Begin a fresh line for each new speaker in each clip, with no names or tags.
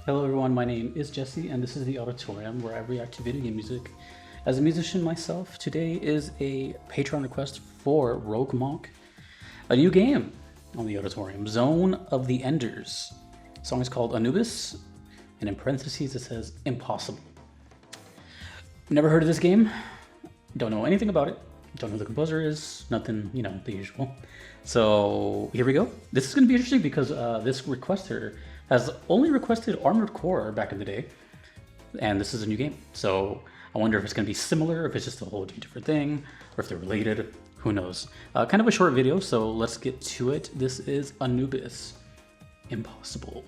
Hello everyone, my name is Jesse and this is the Auditorium where I react to video game music. As a musician myself, today is a Patreon request for Rogue Monk, a new game on the Auditorium, Zone of the Enders. The song is called Anubis, and in parentheses it says impossible. Never heard of this game, don't know anything about it, don't know who the composer is, nothing, the usual. So here we go. This is going to be interesting because this requester has only requested Armored Core back in the day, and this is a new game. So I wonder if it's going to be similar, if it's just a whole different thing, or if they're related. Who knows? Kind of a short video, so let's get to it. This is Anubis, Impossible.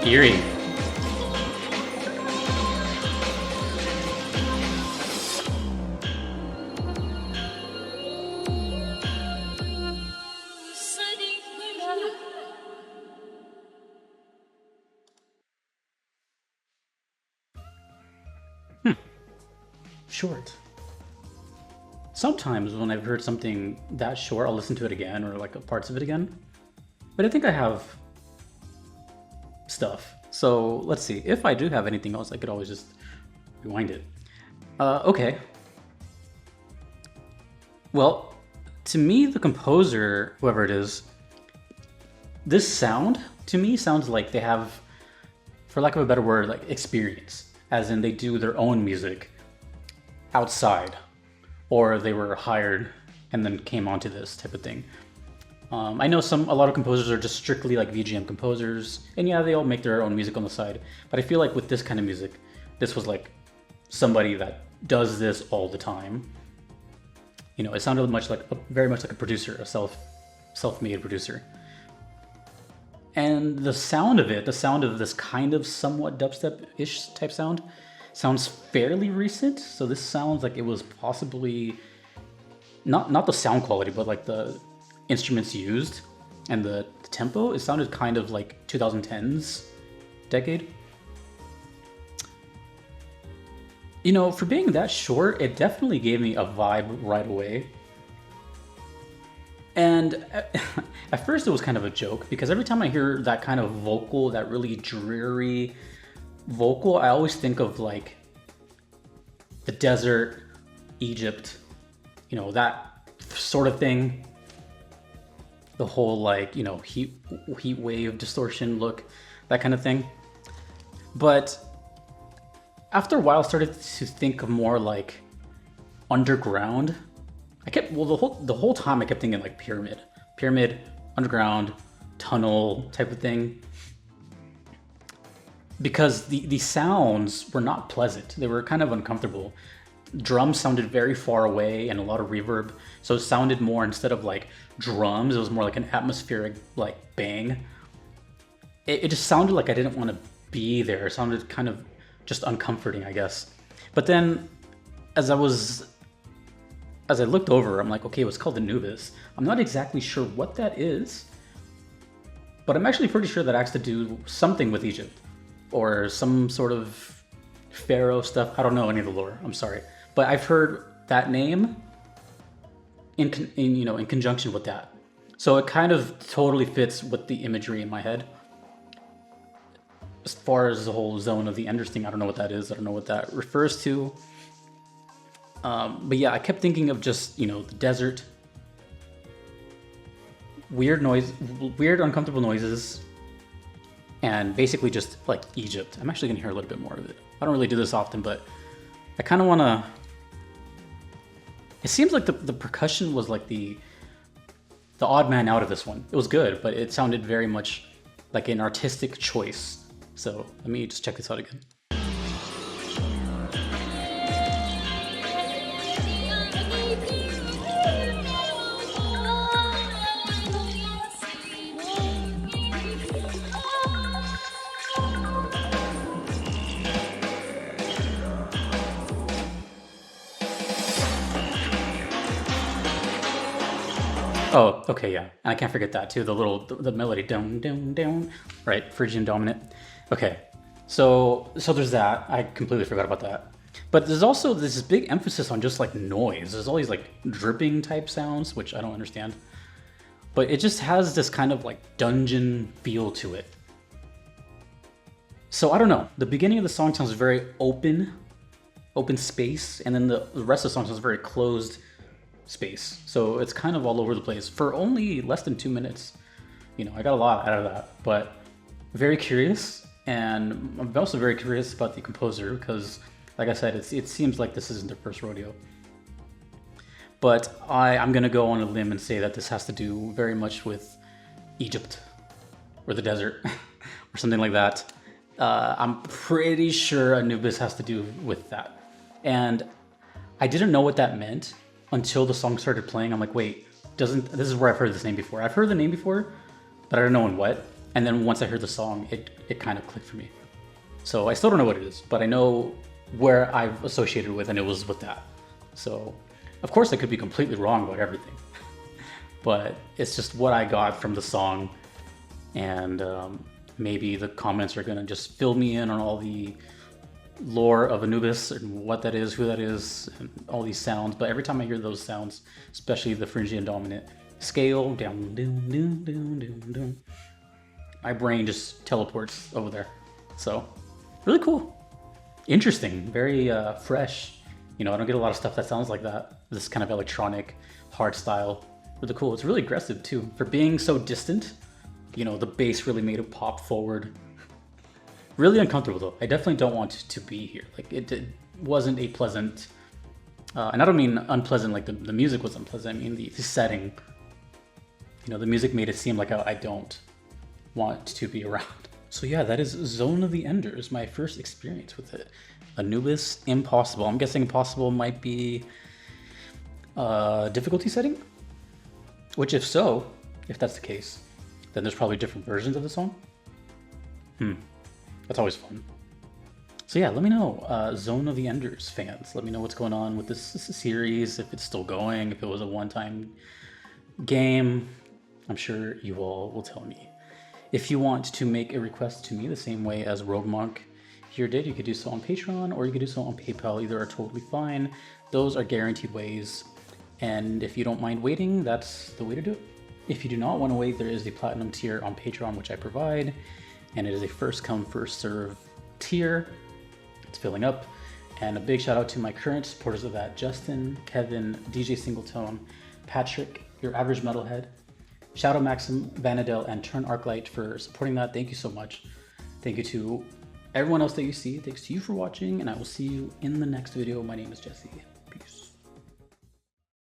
Eerie. Short. Sometimes when I've heard something that short, I'll listen to it again or like parts of it again. But I think I have stuff. So let's see. If I do have anything else, I could always just rewind it. Okay. Well, to me, the composer, whoever it is, this sound to me sounds like they have, for lack of a better word, like experience, as in they do their own music outside, or they were hired and then came onto this type of thing. I know a lot of composers are just strictly like VGM composers, and yeah, they all make their own music on the side. But I feel like with this kind of music, this was like somebody that does this all the time. It sounded very much like a producer, a self-made producer. And the sound of it, the sound of this kind of somewhat dubstep-ish type sounds fairly recent. So this sounds like it was possibly not the sound quality, but like the instruments used and the tempo. It sounded kind of like 2010s decade. For being that short, it definitely gave me a vibe right away. And at first it was kind of a joke because every time I hear that kind of vocal, that really dreary vocal, I always think of like the desert, Egypt, that sort of thing. The whole like, heat wave distortion look, that kind of thing. But after a while, I started to think of more like underground. The whole time I kept thinking like pyramid, underground, tunnel type of thing. Because the sounds were not pleasant. They were kind of uncomfortable. Drums sounded very far away and a lot of reverb. So it sounded more, instead of like drums, it was more like an atmospheric like bang. It just sounded like I didn't want to be there. It sounded kind of just uncomforting, I guess. But then as I was as I looked over, I'm like, okay, it was called Anubis. I'm not exactly sure what that is, but I'm actually pretty sure that has to do something with Egypt or some sort of pharaoh stuff. I don't know any of the lore. I'm sorry, but I've heard that name in conjunction with that, so it kind of totally fits with the imagery in my head. As far as the whole Zone of the Enders thing, I don't know what that is. I don't know what that refers to. But yeah, I kept thinking of just, the desert, weird noise, weird uncomfortable noises, and basically just like Egypt. I'm actually gonna hear a little bit more of it. I don't really do this often, but I kind of wanna. It seems like the percussion was like the odd man out of this one. It was good, but it sounded very much like an artistic choice. So let me just check this out again. Oh, okay, yeah. And I can't forget that too, the melody, down, down, down, right? Phrygian dominant. Okay, so there's that. I completely forgot about that. But there's also this big emphasis on just like noise. There's all these like dripping type sounds, which I don't understand. But it just has this kind of like dungeon feel to it. So I don't know. The beginning of the song sounds very open space, and then the rest of the song sounds very closed space. So it's kind of all over the place for only less than 2 minutes. I got a lot out of that, but very curious. And I'm also very curious about the composer because, like I said, it seems like this isn't their first rodeo. But I'm gonna go on a limb and say that this has to do very much with Egypt or the desert or something like that. I'm pretty sure Anubis has to do with that. And I didn't know what that meant until the song started playing. I'm like, wait, this is where I've heard this name before. I've heard the name before, but I don't know in what. And then once I heard the song, it kind of clicked for me. So I still don't know what it is, but I know where I've associated with, and it was with that. So of course I could be completely wrong about everything, but it's just what I got from the song. And maybe the comments are gonna just fill me in on all the lore of Anubis and what that is, who that is, and all these sounds. But every time I hear those sounds, especially the Phrygian dominant scale, down, down, down, down, down, down, my brain just teleports over there. So really cool, interesting, very fresh. I don't get a lot of stuff that sounds like that. This kind of electronic, hard style, really cool. It's really aggressive too for being so distant. The bass really made it pop forward. Really uncomfortable though. I definitely don't want to be here. Like it wasn't a pleasant, and I don't mean unpleasant like the music was unpleasant. I mean the setting. The music made it seem like I don't want to be around. So yeah, that is Zone of the Enders, my first experience with it. Anubis Impossible. I'm guessing Impossible might be difficulty setting, which if that's the case, then there's probably different versions of the song. That's always fun. So yeah, let me know, Zone of the Enders fans. Let me know what's going on with this series, if it's still going, if it was a one-time game. I'm sure you all will tell me. If you want to make a request to me the same way as Rogue Monk here did, you could do so on Patreon or you could do so on PayPal. Either are totally fine. Those are guaranteed ways. And if you don't mind waiting, that's the way to do it. If you do not want to wait, there is the Platinum tier on Patreon, which I provide. And it is a first come, first serve tier. It's filling up. And a big shout out to my current supporters of that: Justin, Kevin, DJ Singletone, Patrick, Your Average Metalhead, Shadow Maxim, Vanadel, and Turn Arclight for supporting that. Thank you so much. Thank you to everyone else that you see. Thanks to you for watching, and I will see you in the next video. My name is Jesse.